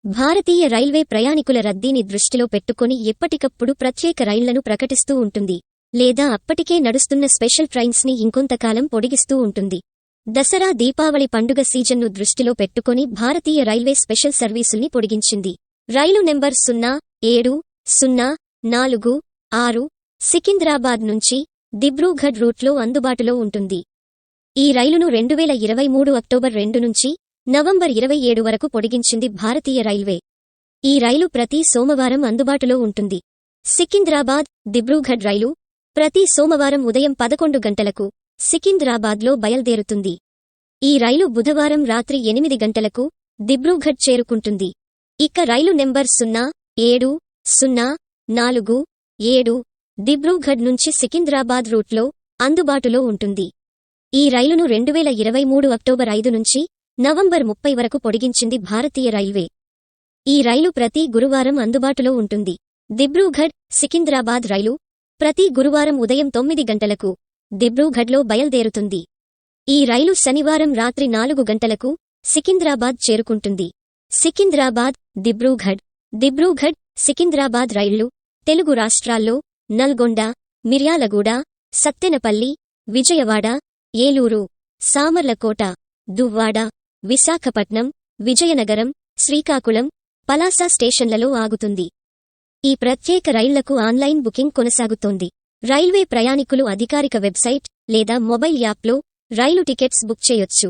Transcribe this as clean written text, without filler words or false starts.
భారతీయ railway ప్రయాణికుల రద్దీని దృష్టిలో పెట్టుకుని ఎప్పటికప్పుడు ప్రత్యేక రైళ్లను ప్రకటిస్తూ ఉంటుంది, లేదా అప్పటికే నడుస్తున్న స్పెషల్ ట్రైన్స్ ని ఇంకొంతకాలం పొడిగిస్తూ ఉంటుంది. దసరా దీపావళి పండుగ సీజన్ను దృష్టిలో పెట్టుకుని భారతీయ రైల్వే స్పెషల్ సర్వీసుల్ని పొడిగించింది. రైలు నెంబర్ 0704 సికింద్రాబాద్ నుంచి దిబ్రూఘడ్ రూట్లో అందుబాటులో ఉంటుంది. ఈ రైలును 2023 అక్టోబర్ 2 నుంచి నవంబర్ 27 వరకు పొడిగించింది భారతీయ రైల్వే. ఈ రైలు ప్రతి సోమవారం అందుబాటులో ఉంటుంది. సికింద్రాబాద్ దిబ్రూఘడ్ రైలు ప్రతి సోమవారం ఉదయం 11 గంటలకు సికింద్రాబాద్లో బయల్దేరుతుంది. ఈ రైలు బుధవారం రాత్రి 8 గంటలకు దిబ్రూఘడ్ చేరుకుంటుంది. ఇక రైలు నెంబర్ 0747 దిబ్రూఘడ్ నుంచి సికింద్రాబాద్ రూట్లో అందుబాటులో ఉంటుంది. ఈ రైలును 2023 అక్టోబర్ 5 నుంచి నవంబర్ 30 వరకు పొడిగించింది భారతీయ రైల్వే. ఈ రైలు ప్రతి గురువారం అందుబాటులో ఉంటుంది. దిబ్రూఘడ్ సికింద్రాబాద్ రైలు ప్రతి గురువారం ఉదయం 9 గంటలకు దిబ్రూఘడ్లో బయల్దేరుతుంది. ఈ రైలు శనివారం రాత్రి 4 గంటలకు సికింద్రాబాద్ చేరుకుంటుంది. సికింద్రాబాద్ దిబ్రూఘడ్ సికింద్రాబాద్ రైళ్లు తెలుగు రాష్ట్రాల్లో నల్గొండ, మిర్యాలగూడ, సత్తెనపల్లి, విజయవాడ, ఏలూరు, సామర్లకోట, దువ్వాడ, విశాఖపట్నం, విజయనగరం, శ్రీకాకుళం, పలాస స్టేషన్లలో ఆగుతుంది. ఈ ప్రత్యేక రైళ్లకు ఆన్లైన్ బుకింగ్ కొనసాగుతోంది. రైల్వే ప్రయాణికులు అధికారిక వెబ్సైట్ లేదా మొబైల్ యాప్లో రైలు టికెట్స్ బుక్ చేయొచ్చు.